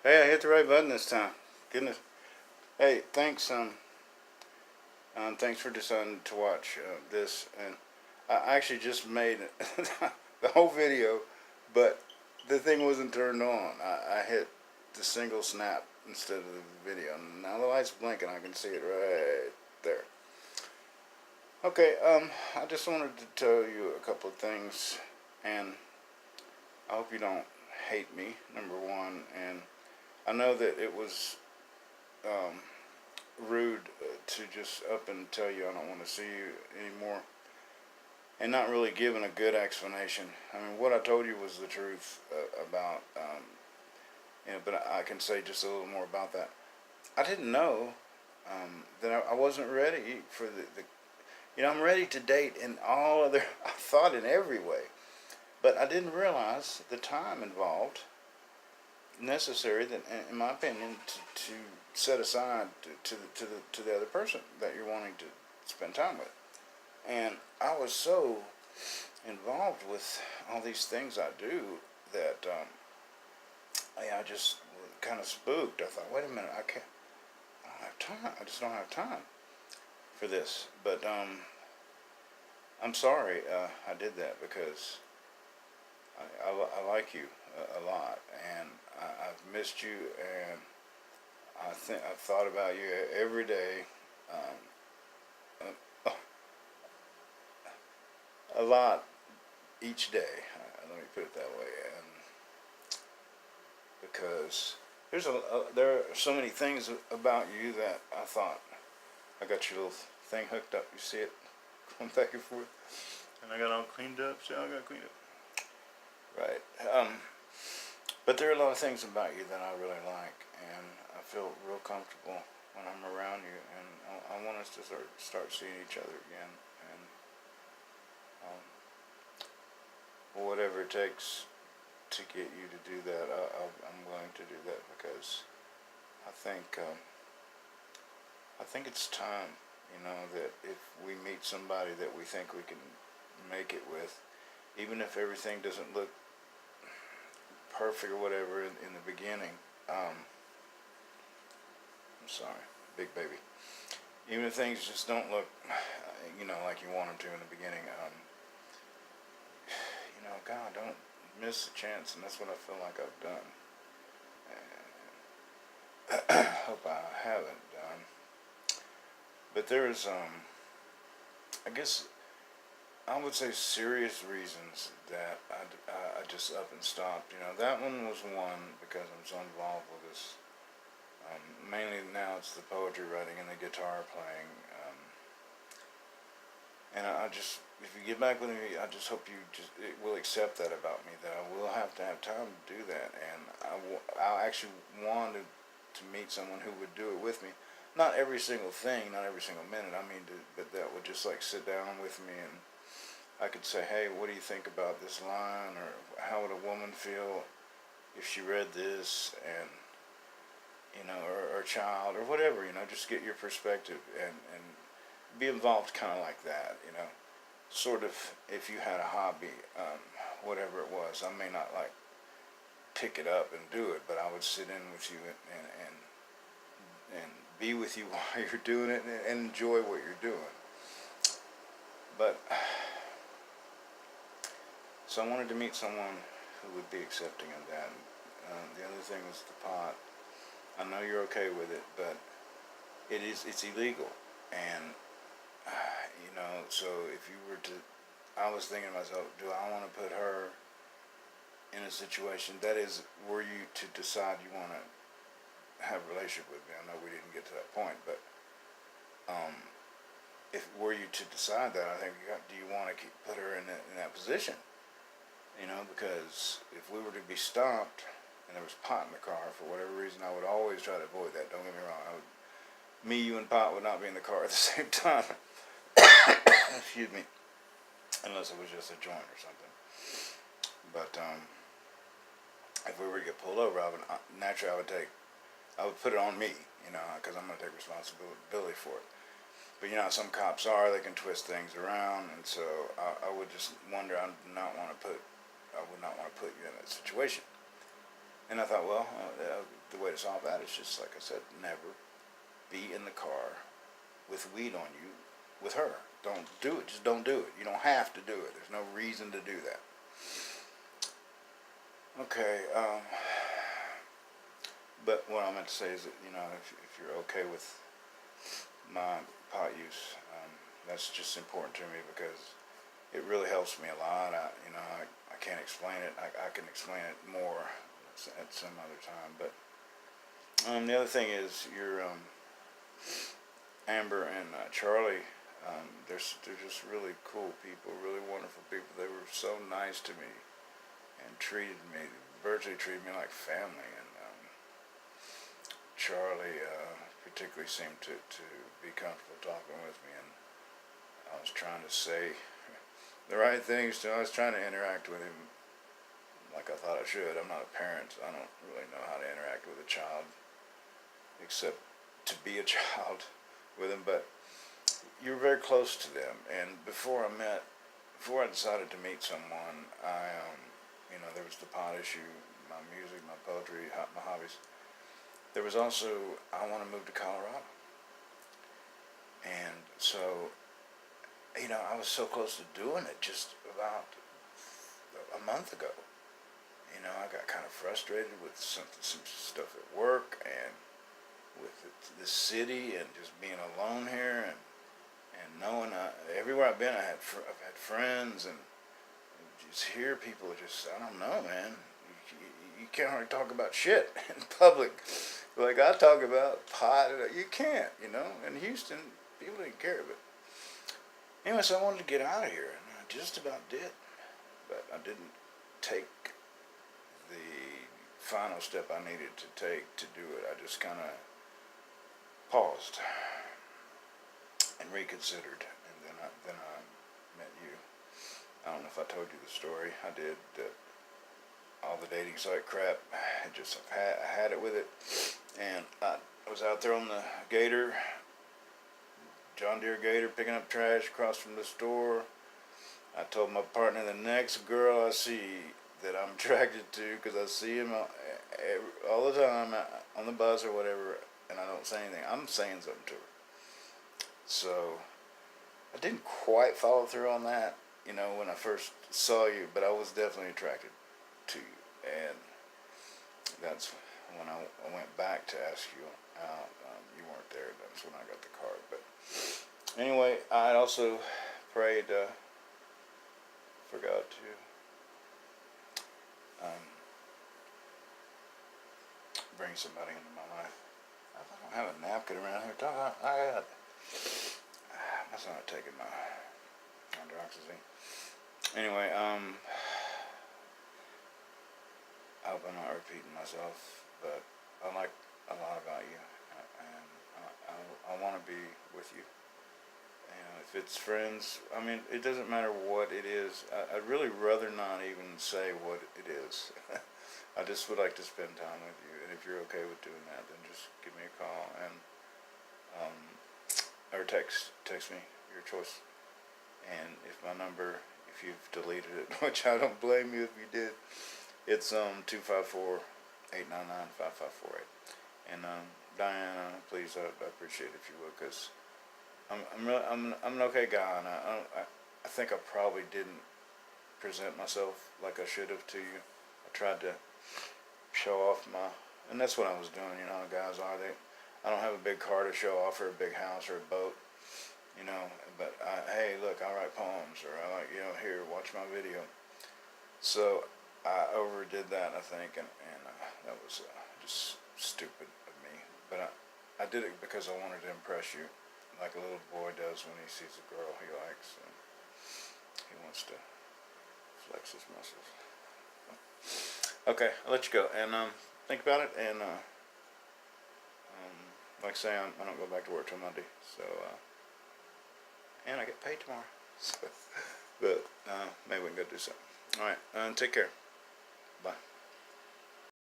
Hey, I hit the right button this time. Goodness. Hey, thanks for deciding to watch this. And I actually just made the whole video, but the thing wasn't turned on. I hit the single snap instead of the video. Now the light's blinking. I can see it right there. Okay. I just wanted to tell you a couple of things, and I hope you don't hate me. Number one, and I know that it was um, rude to just up and tell you I don't want to see you anymore, and not really giving a good explanation. I mean, what I told you was the truth about, but I can say just a little more about that. I didn't know that I wasn't ready for I'm ready to date in all other, I thought in every way, but I didn't realize the time involved necessary that, in my opinion, to set aside to the other person that you're wanting to spend time with. And I was so involved with all these things I do that I just kind of spooked. I thought, wait a minute, I don't have time. I just don't have time for this. But I'm sorry I did that, because I like you a lot, and I've missed you, and I've thought about you every day, a lot each day. Let me put it that way, and because there are so many things about you that I thought, I got your little thing hooked up. You see it going back and forth, and I got all cleaned up. See how I got cleaned up. Right. But there are a lot of things about you that I really like, and I feel real comfortable when I'm around you, and I want us to start seeing each other again, and whatever it takes to get you to do that, I'm willing to do that, because I think it's time, that if we meet somebody that we think we can make it with, even if everything doesn't look perfect or whatever in the beginning. I'm sorry, big baby. Even if things just don't look, like you want them to in the beginning, God, don't miss the chance, and that's what I feel like I've done. And hope I haven't done. But there's, I guess, I would say serious reasons that I just up and stopped. That one was one, because I'm so involved with this. Mainly now it's the poetry writing and the guitar playing. And I just, if you get back with me, I just hope you will accept that about me, that I will have time to do that. And I actually wanted to meet someone who would do it with me. Not every single thing, not every single minute. I mean, but that would just like sit down with me, and I could say, hey, what do you think about this line? Or how would a woman feel if she read this? And, or a child, or whatever, just get your perspective, and be involved kind of like that, sort of, if you had a hobby, whatever it was. I may not like pick it up and do it, but I would sit in with you and be with you while you're doing it, and enjoy what you're doing. But so I wanted to meet someone who would be accepting of that. The other thing was the pot. I know you're okay with it, but it's illegal, and so if you were to, I was thinking to myself, do I want to put her in a situation, that is, were you to decide you want to have a relationship with me? I know we didn't get to that point, but if were you to decide that, I think do you want to put her in that position? Because if we were to be stopped and there was pot in the car for whatever reason, I would always try to avoid that. Don't get me wrong. Me, you, and pot would not be in the car at the same time. Excuse me. Unless it was just a joint or something. But if we were to get pulled over, naturally I would put it on me, because I'm going to take responsibility for it. But some cops they can twist things around, and so I would just wonder. I would not want to put you in that situation. And I thought, well, the way to solve that is just like I said, never be in the car with weed on you with her. Don't do it. Just don't do it. You don't have to do it. There's no reason to do that. Okay. But what I meant to say is that, if you're okay with my pot use, that's just important to me because it really helps me a lot. I can't explain it. I can explain it more at some other time. But the other thing is, your Amber and Charlie, they're just really cool people, really wonderful people. They were so nice to me and virtually treated me like family. And Charlie particularly seemed to be comfortable talking with me, and I was trying to say the right things to him. I was trying to interact with him like I thought I should. I'm not a parent, so I don't really know how to interact with a child except to be a child with him. But you're very close to them, and before I decided to meet someone, there was the pot issue, my music, my poetry, my hobbies. There was also, I want to move to Colorado. And so, I was so close to doing it just about a month ago. I got kind of frustrated with some stuff at work and with the city and just being alone here and knowing everywhere I've been, I've had friends, and just hear people just, I don't know, man. You can't hardly talk about shit in public like I talk about pot. You can't, In Houston, people didn't care. But anyway, so I wanted to get out of here, and I just about did. But I didn't take the final step I needed to take to do it. I just kind of paused and reconsidered, and then I met you. I don't know if I told you the story. I did. All the dating site crap. I had it with it, and I was out there on the Gator, John Deere Gator, picking up trash across from the store. I told my partner, the next girl I see that I'm attracted to, because I see him all the time on the bus or whatever, and I don't say anything, I'm saying something to her. So I didn't quite follow through on that, when I first saw you, but I was definitely attracted to you, and that's when I went back to ask you out. You weren't there. That's when I got the card. But anyway, I also prayed. Forgot to bring somebody into my life. I don't have a napkin around here. That's not taking my hydroxyzine. Anyway, I hope I'm not repeating myself, but I like a lot about you, and I want to be with you. And if it's friends, it doesn't matter what it is. I'd really rather not even say what it is. I just would like to spend time with you, and if you're okay with doing that, then just give me a call or text me, your choice. And if you've deleted it, which I don't blame you if you did, it's 254-899-5548. And Dianna, please, I'd appreciate it if you would, because I'm an okay guy, and I think I probably didn't present myself like I should have to you. I tried to show off and that's what I was doing. Guys I don't have a big car to show off, or a big house, or a boat, but hey, look, I write poems, or I like, here, watch my video. So I overdid that, I think, and that was just stupid of me. But I did it because I wanted to impress you, like a little boy does when he sees a girl he likes, and he wants to flex his muscles. Okay, I'll let you go, and think about it, and like I say, I don't go back to work till Monday, so and I get paid tomorrow, so, but maybe we can go do something. All right, take care. Bye.